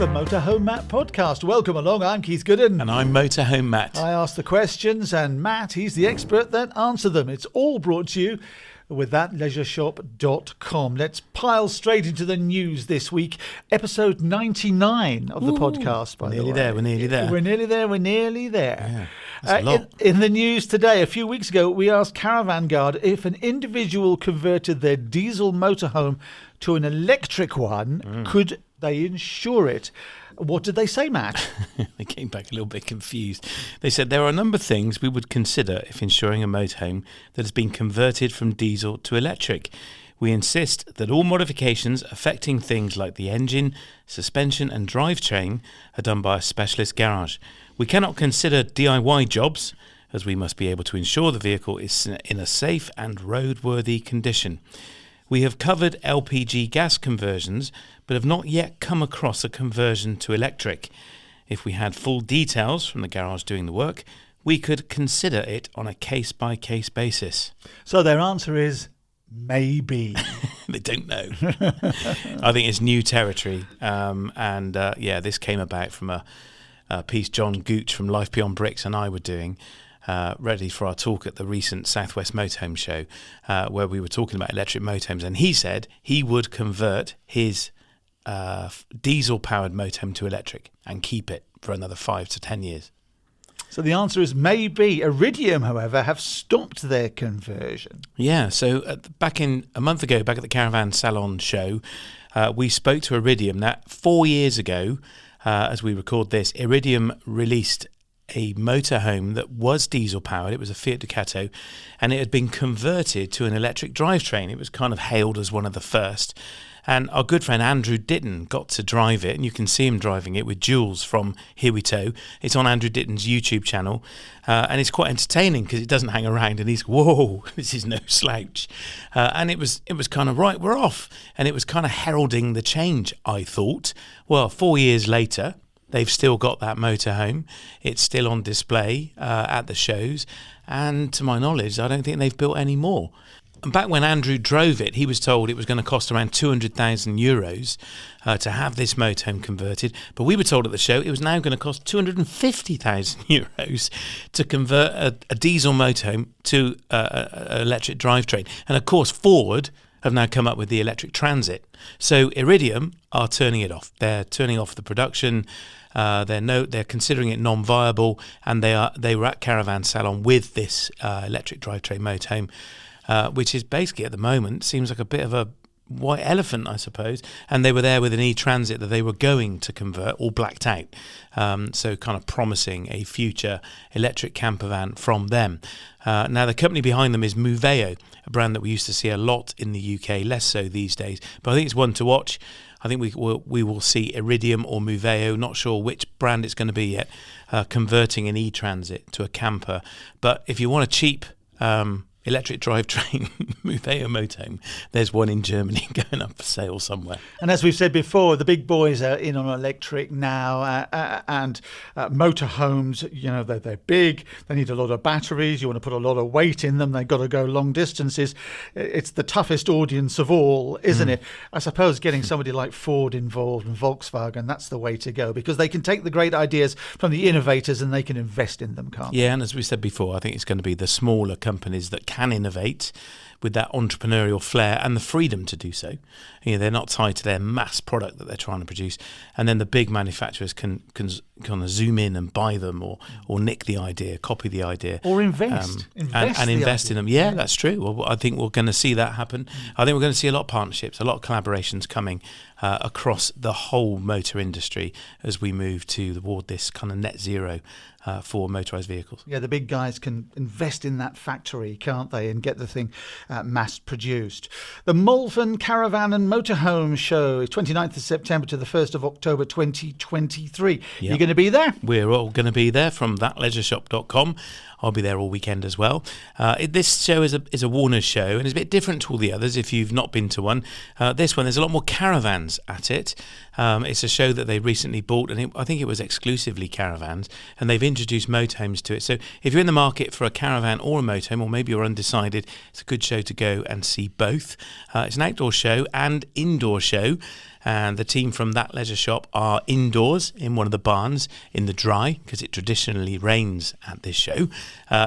the Motorhome Matt podcast. Welcome along, I'm Keith Gooden. And I'm Motorhome Matt. I ask the questions and Matt, he's the expert that answers them. It's all brought to you with thatleisureshop.com. Let's pile straight into the news this week. Episode 99 of the podcast, by the way. We're nearly there. We're nearly there. Yeah, that's a lot. In the news today, a few weeks ago, we asked Caravan Guard if an individual converted their diesel motorhome to an electric one, could they insure it? What did they say, Matt? They came back a little bit confused. They said there are a number of things we would consider if insuring a motorhome that has been converted from diesel to electric. We insist that all modifications affecting things like the engine, suspension and drivetrain are done by a specialist garage. We cannot consider DIY jobs, as we must be able to ensure the vehicle is in a safe and roadworthy condition. We have covered LPG gas conversions, but have not yet come across a conversion to electric. If we had full details from the garage doing the work, we could consider it on a case-by-case basis. So their answer is maybe. They don't know. I think it's new territory. This came about from a piece John Gooch from Life Beyond Bricks and I were doing, ready for our talk at the recent Southwest Motorhome show, where we were talking about electric motorhomes, and he said he would convert his diesel-powered motorhome to electric and keep it for another 5 to 10 years. So the answer is maybe. Iridium, however, have stopped their conversion. Yeah, so a month ago, back at the Caravan Salon show, we spoke to Iridium. Now, 4 years ago, as we record this, Iridium released a motorhome that was diesel powered. It was a Fiat Ducato, and it had been converted to an electric drivetrain. It was kind of hailed as one of the first. And our good friend Andrew Ditton got to drive it, and you can see him driving it with Jules from Here We Tow. It's on Andrew Ditton's YouTube channel, and it's quite entertaining because it doesn't hang around, and he's, whoa, this is no slouch. And it was kind of, right, we're off. And it was kind of heralding the change, I thought. Well, 4 years later, they've still got that motorhome. It's still on display at the shows. And to my knowledge, I don't think they've built any more. And back when Andrew drove it, he was told it was going to cost around €200,000 to have this motorhome converted. But we were told at the show it was now going to cost €250,000 to convert a diesel motorhome to an electric drivetrain. And of course, Ford have now come up with the electric Transit. So Iridium are turning it off. They're turning off the production. They're considering it non-viable, and they were at Caravan Salon with this electric drivetrain motorhome, which is basically at the moment seems like a bit of a white elephant, I suppose. And they were there with an e-Transit that they were going to convert, all blacked out. So kind of promising a future electric camper van from them. Now, the company behind them is Moveo, a brand that we used to see a lot in the UK, less so these days. But I think it's one to watch. I think we will see Iridium or Moveo, not sure which brand it's going to be yet, converting an e-Transit to a camper. But if you want a cheap electric drivetrain Moveo motorhome, there's one in Germany going up for sale somewhere. And as we've said before, the big boys are in on electric now, and motorhomes, they're big, they need a lot of batteries, you want to put a lot of weight in them, they've got to go long distances. It's the toughest audience of all, isn't it? I suppose getting somebody like Ford involved and Volkswagen, that's the way to go, because they can take the great ideas from the innovators and they can invest in them, can't they? Yeah, and as we said before, I think it's going to be the smaller companies that can innovate with that entrepreneurial flair and the freedom to do so. They're not tied to their mass product that they're trying to produce, and then the big manufacturers can kind of zoom in and buy them, or nick the idea, copy the idea, or invest in them. Yeah, that's true. Well, I think we're going to see that happen. I think we're going to see a lot of partnerships, a lot of collaborations coming across the whole motor industry as we move toward this kind of net zero for motorised vehicles. Yeah, the big guys can invest in that factory, can't they, and get the thing mass produced. The Malvern Caravan and Motorhome show is 29th of September to the 1st of October 2023. Yep. You're going to be there? We're all going to be there from thatleisureshop.com. I'll be there all weekend as well. This show is a Warner's show, and it's a bit different to all the others if you've not been to one. This one, there's a lot more caravans at it. It's a show that they recently bought, and I think it was exclusively caravans, and they've introduced motorhomes to it. So if you're in the market for a caravan or a motorhome, or maybe you're undecided, it's a good show to go and see both. It's an outdoor show and indoor show. And the team from That Leisure Shop are indoors in one of the barns in the dry, because it traditionally rains at this show.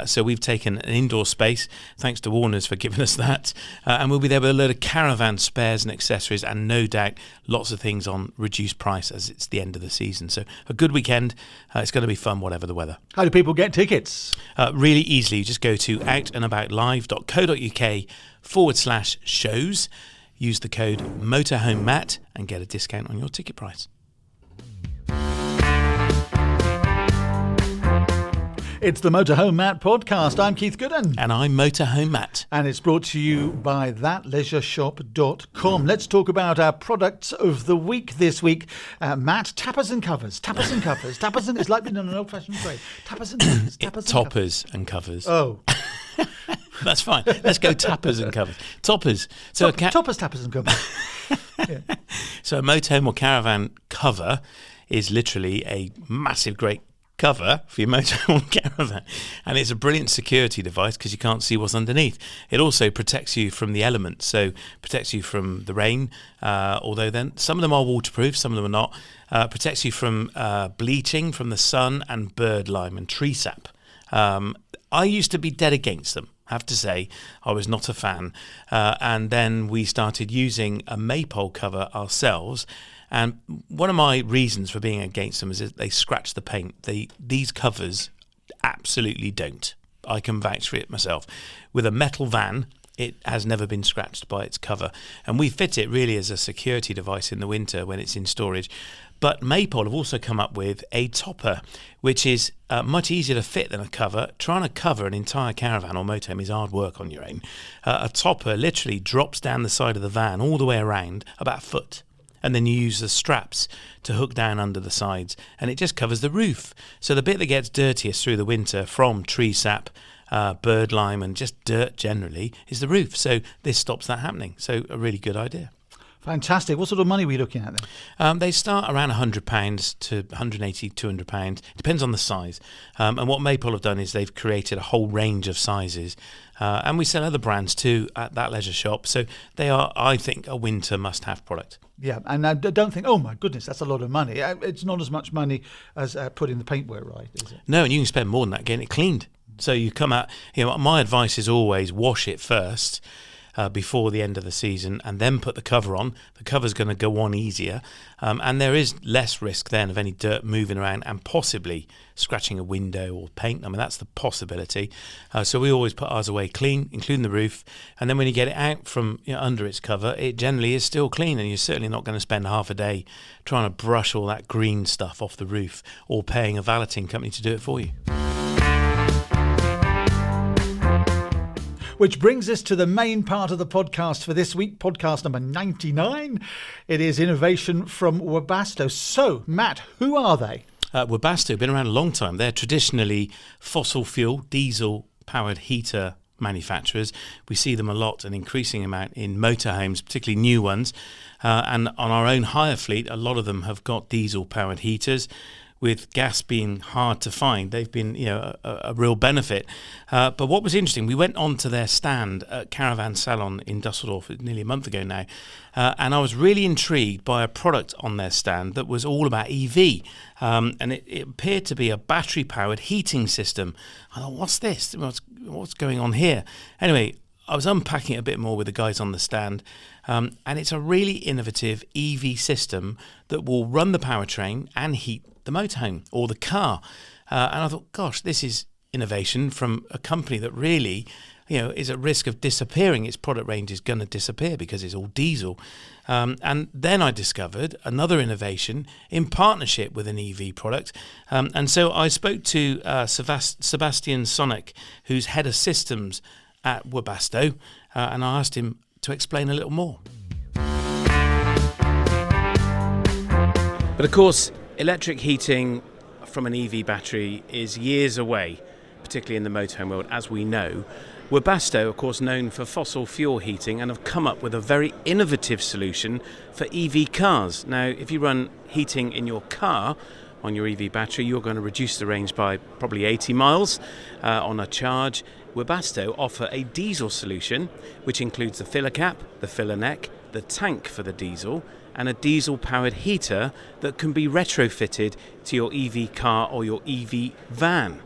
So we've taken an indoor space, thanks to Warner's for giving us that. And we'll be there with a load of caravan spares and accessories, and no doubt lots of things on reduced price as it's the end of the season. So a good weekend. It's going to be fun, whatever the weather. How do people get tickets? Really easily. You just go to outandaboutlive.co.uk/shows. Use the code MotorhomeMatt and get a discount on your ticket price. It's the Motorhome Matt podcast. I'm Keith Gooden. And I'm Motorhome Matt. And it's brought to you by thatleisureshop.com. Let's talk about our products of the week this week. Matt, tappers and covers. Tappers and covers. Tappers and... It's like being on an old-fashioned trade. Tappers and covers. Tappers and Toppers and covers. Oh. That's fine. Let's go tappers and covers. Toppers. So toppers, tappers and covers. Yeah. So a motorhome or caravan cover is literally a massive, great cover for your motorhome or caravan, and it's a brilliant security device because you can't see what's underneath. It also protects you from the elements, so protects you from the rain, although then some of them are waterproof, some of them are not. Protects you from bleaching from the sun and bird lime and tree sap. I used to be dead against them, I have to say. I was not a fan, and then we started using a maypole cover ourselves. And one of my reasons for being against them is that they scratch the paint. These covers absolutely don't. I can vouch for it myself. With a metal van, it has never been scratched by its cover. And we fit it really as a security device in the winter when it's in storage. But Maypole have also come up with a topper, which is much easier to fit than a cover. Trying to cover an entire caravan or motorhome is hard work on your own. A topper literally drops down the side of the van all the way around about a foot. And then you use the straps to hook down under the sides, and it just covers the roof. So the bit that gets dirtiest through the winter from tree sap, bird lime, and just dirt generally is the roof. So this stops that happening. So a really good idea. Fantastic. What sort of money are we looking at then? They start around £100 to £180, £200. Depends on the size. And what Maypole have done is they've created a whole range of sizes. And we sell other brands too at That Leisure Shop. So they are, I think, a winter must-have product. Yeah, and I don't think, oh my goodness, that's a lot of money. It's not as much money as putting the paintwork right, is it? No, and you can spend more than that getting it cleaned. So you come out, my advice is always wash it first before the end of the season and then put the cover on. The cover's going to go on easier. And there is less risk then of any dirt moving around and possibly scratching a window or paint. I mean, that's the possibility. So we always put ours away clean, including the roof. And then when you get it out from under its cover, it generally is still clean. And you're certainly not going to spend half a day trying to brush all that green stuff off the roof or paying a valeting company to do it for you. Which brings us to the main part of the podcast for this week, podcast number 99. It is innovation from Webasto. So, Matt, who are they? Webasto have been around a long time. They're traditionally fossil fuel, diesel-powered heater manufacturers. We see them a lot, an increasing amount in motorhomes, particularly new ones. And on our own hire fleet, a lot of them have got diesel-powered heaters. With gas being hard to find, they've been a real benefit. But what was interesting, we went on to their stand at Caravan Salon in Dusseldorf nearly a month ago now, and I was really intrigued by a product on their stand that was all about EV, and it appeared to be a battery-powered heating system. I thought, what's this? What's going on here? Anyway, I was unpacking it a bit more with the guys on the stand, and it's a really innovative EV system that will run the powertrain and heat the motorhome or the car. And I thought, gosh, this is innovation from a company that really, is at risk of disappearing. Its product range is going to disappear because it's all diesel. And then I discovered another innovation in partnership with an EV product. And so I spoke to Sebastian Sonnek, who's head of systems at Webasto, and I asked him to explain a little more. But of course, electric heating from an EV battery is years away, particularly in the motorhome world, as we know. Webasto, of course, known for fossil fuel heating, and have come up with a very innovative solution for EV cars. Now, if you run heating in your car on your EV battery, you're going to reduce the range by probably 80 miles on a charge. Webasto offer a diesel solution which includes the filler cap, the filler neck, the tank for the diesel, and a diesel-powered heater that can be retrofitted to your EV car or your EV van.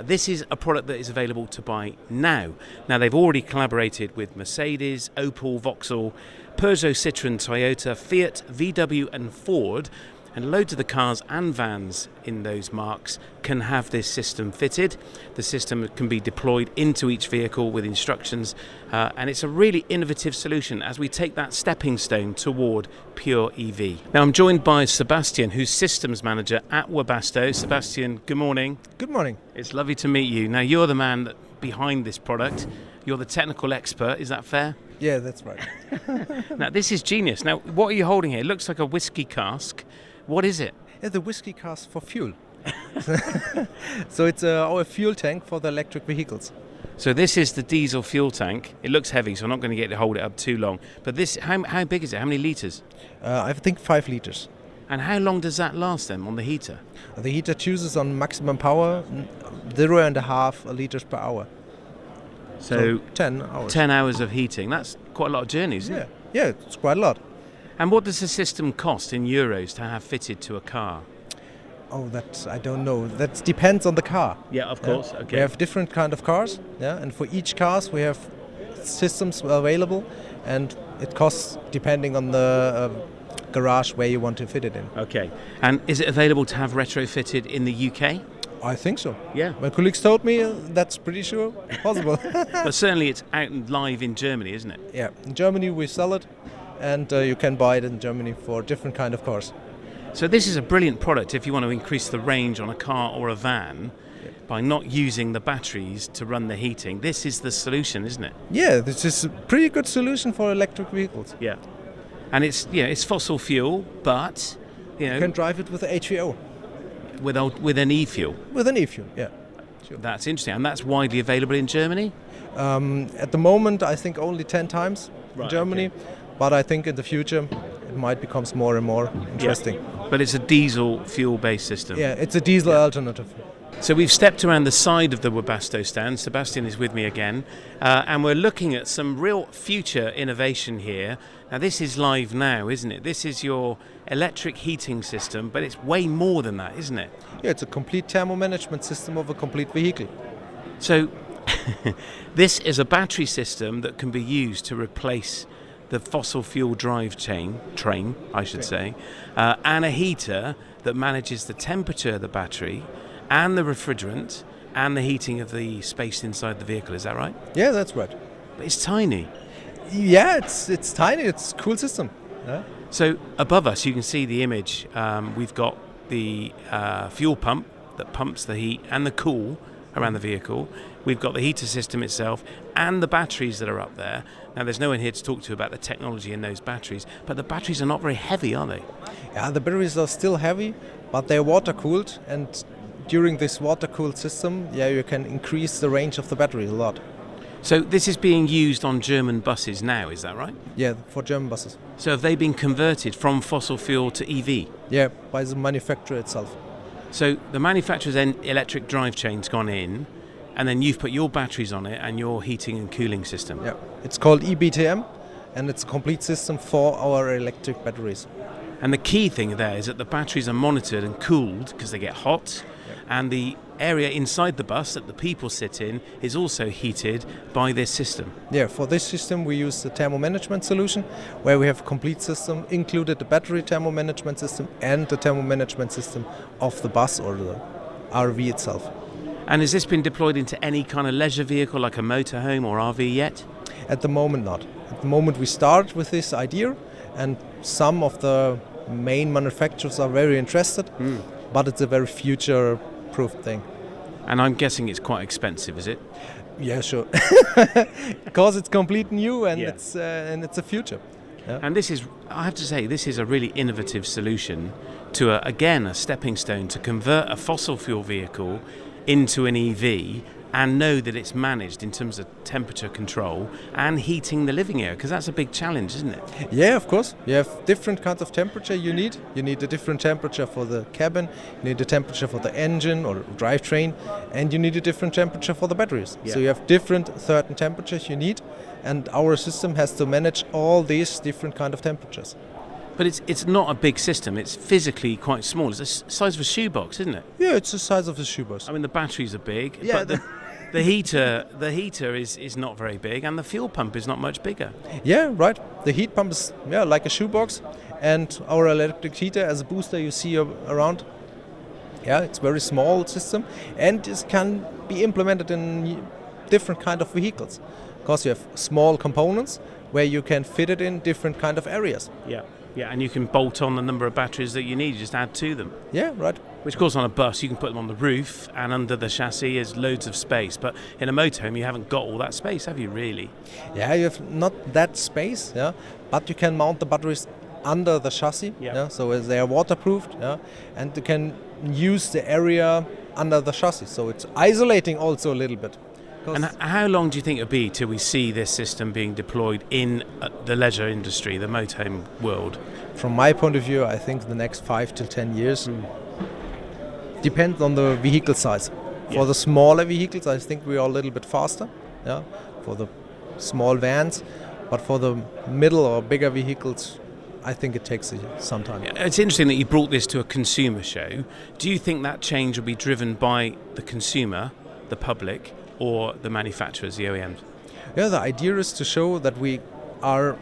This is a product that is available to buy now. Now, they've already collaborated with Mercedes, Opel, Vauxhall, Peugeot, Citroën, Toyota, Fiat, VW and Ford, and loads of the cars and vans in those marques can have this system fitted. The system can be deployed into each vehicle with instructions, and it's a really innovative solution as we take that stepping stone toward pure EV. Now, I'm joined by Sebastian, who's systems manager at Webasto. Sebastian, good morning. Good morning. It's lovely to meet you. Now, you're the man behind this product. You're the technical expert, is that fair? Yeah, that's right. Now, this is genius. Now, what are you holding here? It looks like a whiskey cask. What is it? It's a whiskey cask for fuel. So it's our fuel tank for the electric vehicles. So this is the diesel fuel tank. It looks heavy, so I'm not going to get to hold it up too long. But this, how big is it? How many litres? I think 5 liters. And how long does that last then on the heater? The heater chooses on maximum power 0.5 liters per hour. So 10 hours. 10 hours of heating. That's quite a lot of journeys, isn't it? Yeah, it's quite a lot. And what does the system cost in euros to have fitted to a car? Oh, that I don't know. That depends on the car. Yeah, of course. Yeah? Okay. We have different kind of cars, and for each cars we have systems available, and it costs depending on the garage where you want to fit it in. Okay. And is it available to have retrofitted in the UK? I think so. Yeah. My colleagues told me that's pretty sure possible. But certainly it's out and live in Germany, isn't it? Yeah, in Germany we sell it, and you can buy it in Germany for different kind of cars. So this is a brilliant product if you want to increase the range on a car or a van by not using the batteries to run the heating. This is the solution, isn't it? Yeah, this is a pretty good solution for electric vehicles. Yeah. And it's fossil fuel, but You can drive it with the HVO. with an e-fuel. With an eFuel, yeah. Sure. That's interesting. And that's widely available in Germany? At the moment, I think only 10 times in Right, Germany, okay. but I think in the future it might become more and more interesting. Yeah. But it's a diesel fuel-based system. Yeah, it's a diesel alternative. So we've stepped around the side of the Webasto stand. Sebastian is with me again. And we're looking at some real future innovation here. Now, this is live now, isn't it? This is your electric heating system, but it's way more than that, isn't it? Yeah, it's a complete thermal management system of a complete vehicle. So this is a battery system that can be used to replace the fossil fuel train, I should say, and a heater that manages the temperature of the battery and the refrigerant and the heating of the space inside the vehicle. Is that right? Yeah, that's right. But it's tiny. Yeah, it's tiny. It's a cool system. Yeah. So above us, you can see the image. We've got the fuel pump that pumps the heat and the cool around the vehicle. We've got the heater system itself and the batteries that are up there. Now, there's no one here to talk to about the technology in those batteries, but the batteries are not very heavy, are they? Yeah, the batteries are still heavy, but they're water-cooled, and during this water-cooled system, you can increase the range of the battery a lot. So this is being used on German buses now, is that right? Yeah, for German buses. So have they been converted from fossil fuel to EV? Yeah, by the manufacturer itself. So the manufacturer's electric drive chain's gone in, and then you've put your batteries on it and your heating and cooling system. Yeah, it's called eBTM, and it's a complete system for our electric batteries. And the key thing there is that the batteries are monitored and cooled because they get hot, and the area inside the bus that the people sit in is also heated by this system. Yeah, for this system we use the thermal management solution, where we have a complete system, included the battery thermal management system and the thermal management system of the bus or the RV itself. And has this been deployed into any kind of leisure vehicle like a motorhome or RV yet? At the moment not. At the moment we start with this idea, and some of the main manufacturers are very interested, but it's a very future-proof thing. And I'm guessing it's quite expensive, is it? Yeah, sure. Because it's complete new and Yeah. it's a future. Yeah. And this is, I have to say, this is a really innovative solution to, a stepping stone to convert a fossil fuel vehicle into an EV and know that it's managed in terms of temperature control and heating the living area? Because that's a big challenge, isn't it? Yeah, of course. You have different kinds of temperature you need. You need a different temperature for the cabin, you need a temperature for the engine or drivetrain, and you need a different temperature for the batteries. Yeah. So you have different certain temperatures you need, and our system has to manage all these different kind of temperatures. But it's not a big system. It's physically quite small. It's the size of a shoebox, isn't it? Yeah, it's the size of a shoebox. I mean, the batteries are big, Yeah, but the heater is not very big, and the fuel pump is not much bigger. Yeah, right. The heat pump is like a shoebox, and our electric heater as a booster you see around. Yeah, it's a very small system, and this can be implemented in different kind of vehicles, because you have small components where you can fit it in different kind of areas. Yeah, and you can bolt on the number of batteries that you need. You just add to them. Yeah, right. Which, of course, on a bus you can put them on the roof, and under the chassis is loads of space. But in a motorhome, you haven't got all that space, have you? Really? Yeah, you have not that space. Yeah, but you can mount the batteries under the chassis. Yeah. So they are waterproofed. Yeah, and you can use the area under the chassis. So it's isolating also a little bit. And how long do you think it'll be till we see this system being deployed in the leisure industry, the motorhome world? From my point of view, I think the next 5 to 10 years. Depends on the vehicle size. For the smaller vehicles, I think we are a little bit faster. Yeah, for the small vans, but for the middle or bigger vehicles, I think it takes some time. It's interesting that you brought this to a consumer show. Do you think that change will be driven by the consumer, the public, or the manufacturers, the OEMs? Yeah, the idea is to show that we are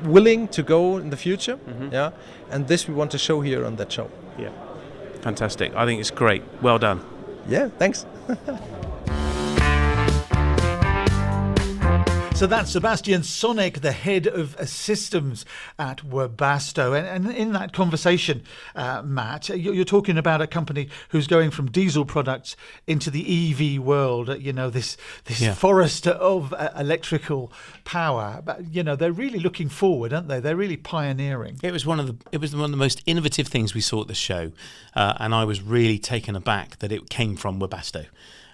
willing to go in the future. Yeah, and this we want to show here on that show. Yeah, fantastic. I think it's great. Well done. Yeah, thanks. So that's Sebastian Sonnek, the head of systems at Webasto. And in that conversation, Matt, you're talking about a company who's going from diesel products into the EV world, this forest of electrical power. But, they're really looking forward, aren't they? They're really pioneering. It was one of the most innovative things we saw at the show. And I was really taken aback that it came from Webasto.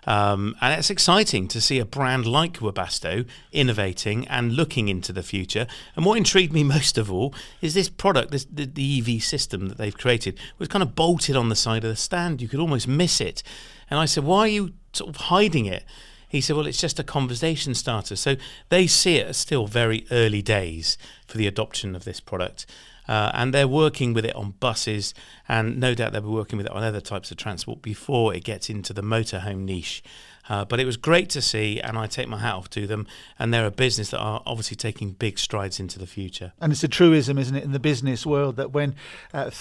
And it's exciting to see a brand like Webasto innovating and looking into the future. And what intrigued me most of all is this product, the EV system that they've created, was kind of bolted on the side of the stand. You could almost miss it. And I said, why are you sort of hiding it? He said, well, it's just a conversation starter. So they see it as still very early days for the adoption of this product. And they're working with it on buses, and no doubt they'll be working with it on other types of transport before it gets into the motorhome niche. But it was great to see, and I take my hat off to them. And they're a business that are obviously taking big strides into the future. And it's a truism, isn't it, in the business world, that when markets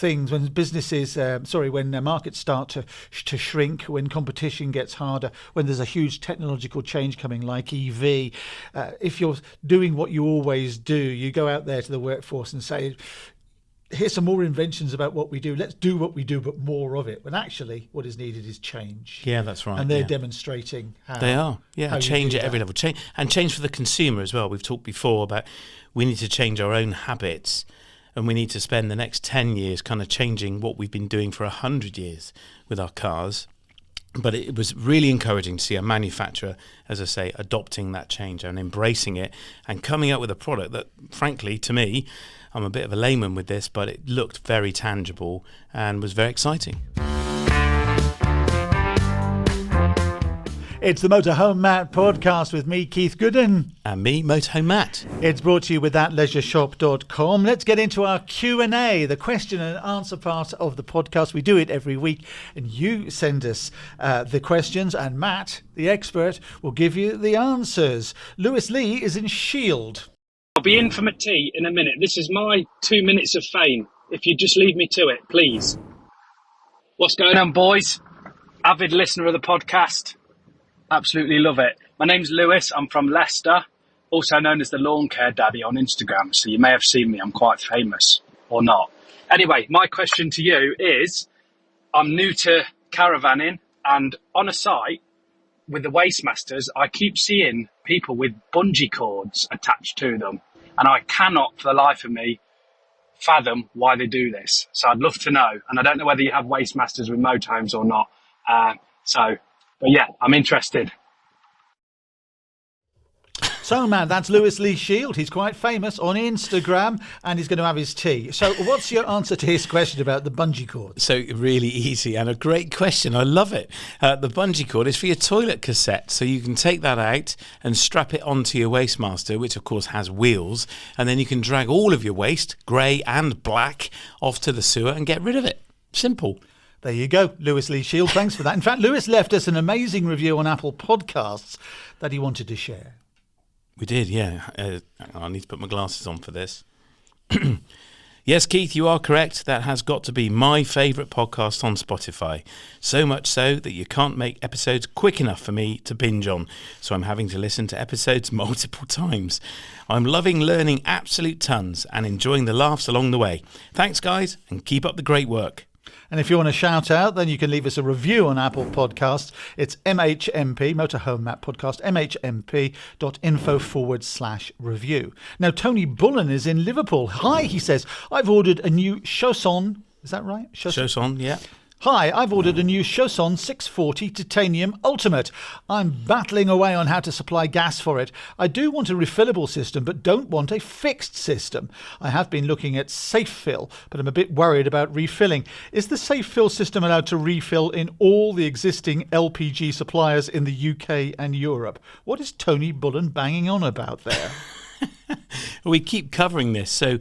start to shrink, when competition gets harder, when there's a huge technological change coming like EV, if you're doing what you always do, you go out there to the workforce and say, here's some more inventions about what we do. Let's do what we do, but more of it. When actually, what is needed is change. Yeah, that's right. And they're demonstrating how they are. Yeah, change at every level. Change for the consumer as well. We've talked before about we need to change our own habits, and we need to spend the next 10 years kind of changing what we've been doing for 100 years with our cars. But it was really encouraging to see a manufacturer, as I say, adopting that change and embracing it and coming up with a product that, frankly, to me, I'm a bit of a layman with this, but it looked very tangible and was very exciting. It's the Motorhome Matt podcast with me, Keith Gooden. And me, Motorhome Matt. It's brought to you with thatleisureshop.com. Let's get into our Q&A, the question and answer part of the podcast. We do it every week, and you send us the questions, and Matt, the expert, will give you the answers. Lewis Lee is in Shield. I'll be in for my tea in a minute. This is my 2 minutes of fame. If you just leave me to it, please. What's going on, boys? Avid listener of the podcast. Absolutely love it. My name's Lewis. I'm from Leicester, also known as the Lawn Care Daddy on Instagram. So you may have seen me. I'm quite famous, or not. Anyway, my question to you is, I'm new to caravanning, and on a site with the Wastemasters, I keep seeing people with bungee cords attached to them. And I cannot, for the life of me, fathom why they do this. So I'd love to know. And I don't know whether you have Wastemasters with motorhomes or not. But yeah, I'm interested. So, man, that's Lewis Lee Shield. He's quite famous on Instagram, and he's going to have his tea. So what's your answer to his question about the bungee cord? So really easy and a great question. I love it. The bungee cord is for your toilet cassette. So you can take that out and strap it onto your Wastemaster, which of course has wheels. And then you can drag all of your waste, grey and black, off to the sewer and get rid of it. Simple. There you go, Lewis Lee Shield. Thanks for that. In fact, Lewis left us an amazing review on Apple Podcasts that he wanted to share. We did, yeah. I need to put my glasses on for this. Yes, Keith, you are correct. That has got to be my favourite podcast on Spotify. So much so that you can't make episodes quick enough for me to binge on. So I'm having to listen to episodes multiple times. I'm loving learning absolute tons and enjoying the laughs along the way. Thanks, guys, and keep up the great work. And if you want to shout out, then you can leave us a review on Apple Podcasts. It's MHMP, Motorhome Map Podcast, mhmp.info/review. Now, Tony Bullen is in Liverpool. Hi, he says, I've ordered a new Chausson. Is that right? Chausson, yeah. Hi, I've ordered a new Chausson 640 Titanium Ultimate. I'm battling away on how to supply gas for it. I do want a refillable system, but don't want a fixed system. I have been looking at Safe Fill, but I'm a bit worried about refilling. Is the Safe Fill system allowed to refill in all the existing LPG suppliers in the UK and Europe? What is Tony Bullen banging on about there? We keep covering this, so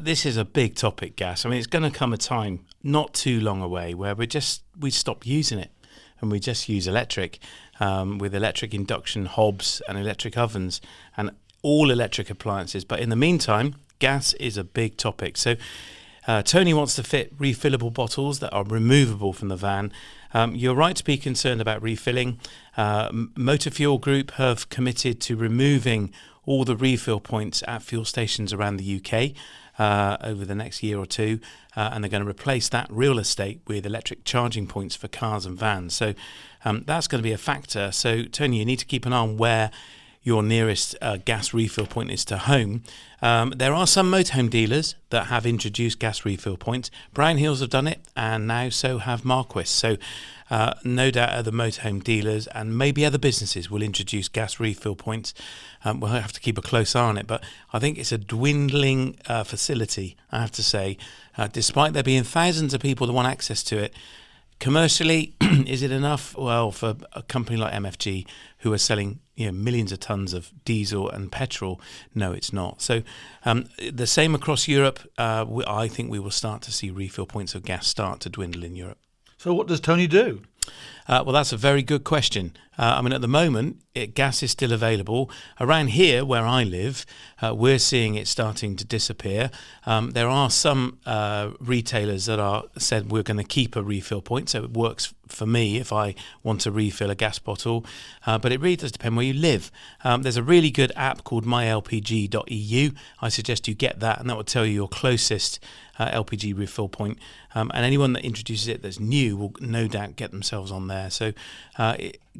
this is a big topic, gas. I mean, it's going to come a time not too long away where we stop using it and we just use electric with electric induction hobs and electric ovens and all electric appliances. But in the meantime, gas is a big topic. So Tony wants to fit refillable bottles that are removable from the van. You're right to be concerned about refilling. Motor Fuel Group have committed to removing all the refill points at fuel stations around the UK over the next year or two, and they're going to replace that real estate with electric charging points for cars and vans. So that's going to be a factor. So, Tony, you need to keep an eye on where your nearest gas refill point is to home. There are some motorhome dealers that have introduced gas refill points. Brown Hills have done it, and now so have Marquis. So no doubt other motorhome dealers and maybe other businesses will introduce gas refill points. We'll have to keep a close eye on it, but I think it's a dwindling facility, I have to say. Despite there being thousands of people that want access to it, commercially, is it enough? Well, for a company like MFG, who are selling millions of tons of diesel and petrol, no, it's not. So the same across Europe. I think we will start to see refill points of gas start to dwindle in Europe. So what does Tony do? Well, that's a very good question. I mean, at the moment, gas is still available. Around here, where I live, we're seeing it starting to disappear. There are some retailers that are said we're going to keep a refill point, so it works for me if I want to refill a gas bottle. But it really does depend where you live. There's a really good app called mylpg.eu. I suggest you get that, and that will tell you your closest LPG refill point. And anyone that introduces it that's new will no doubt get themselves on there. So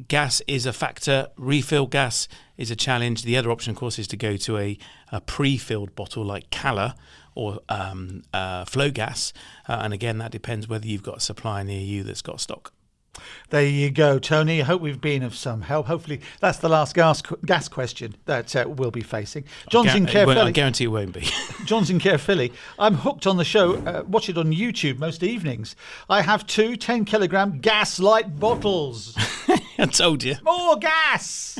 gas is a factor. Refill gas is a challenge. The other option, of course, is to go to a pre-filled bottle like Cala or flow gas. And again, that depends whether you've got a supplier near you that's got stock. There you go, Tony. I hope we've been of some help. Hopefully that's the last gas question that we'll be facing. John's in Caerphilly. I guarantee it won't be. John's in Caerphilly. I'm hooked on the show. Watch it on YouTube most evenings. I have 2 10-kilogram gas light bottles. I told you. More gas!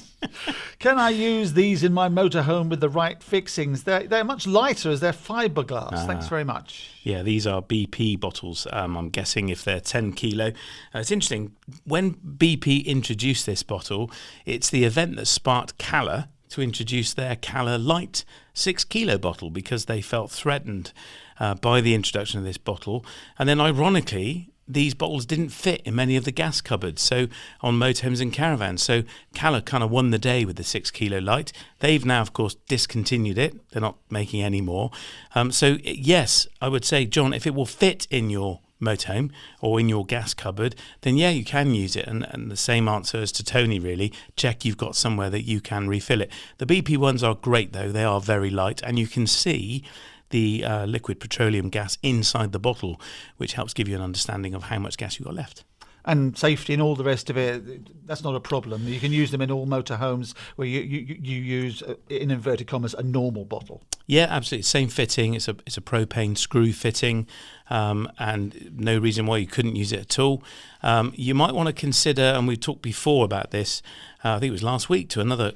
Can I use these in my motorhome with the right fixings? They're much lighter as they're fiberglass. Thanks very much. Yeah, these are BP bottles. I'm guessing if they're 10 kilo. It's interesting. When BP introduced this bottle, it's the event that sparked Cala to introduce their Cala Light 6 kilo bottle because they felt threatened by the introduction of this bottle. And then ironically, these bottles didn't fit in many of the gas cupboards, so on motorhomes and caravans. So Cala kind of won the day with the 6 kilo light. They've now, of course, discontinued it. They're not making any more. So yes, I would say, John, if it will fit in your motorhome or in your gas cupboard, then yeah, you can use it. And the same answer as to Tony, really. Check you've got somewhere that you can refill it. The BP ones are great, though. They are very light, and you can see the liquid petroleum gas inside the bottle, which helps give you an understanding of how much gas you've got left. and safety and all the rest of it, that's not a problem. You can use them in all motorhomes where you use, in inverted commas, a normal bottle. Yeah, absolutely. Same fitting. It's a propane screw fitting, and no reason why you couldn't use it at all. You might want to consider, and we've talked before about this, I think it was last week, to another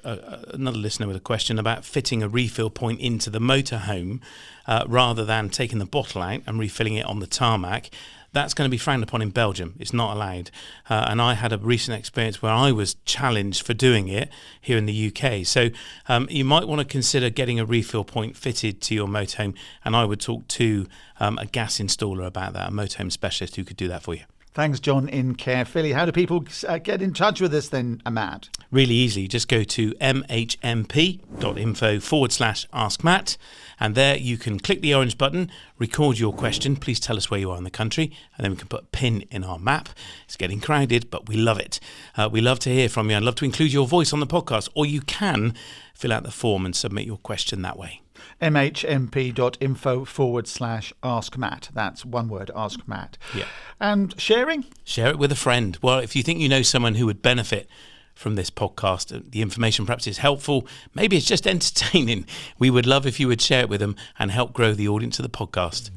listener with a question about fitting a refill point into the motorhome rather than taking the bottle out and refilling it on the tarmac. That's going to be frowned upon in Belgium. It's not allowed. And I had a recent experience where I was challenged for doing it here in the UK. So you might want to consider getting a refill point fitted to your motorhome. And I would talk to a gas installer about that, a motorhome specialist who could do that for you. Thanks, John in Caerphilly. How do people get in touch with us then, Ahmad? Really easy. Just go to mhmp.info/askmatt, and there you can click the orange button, record your question. Please tell us where you are in the country, and then we can put a pin in our map. It's getting crowded, but we love it. We love to hear from you. I'd love to include your voice on the podcast, or you can fill out the form and submit your question that way. mhmp.info/askmatt. That's one word, Ask Matt. Yeah. And sharing? Share it with a friend. Well, if you think you know someone who would benefit from this podcast, the information perhaps is helpful, maybe it's just entertaining, we would love if you would share it with them and help grow the audience of the podcast.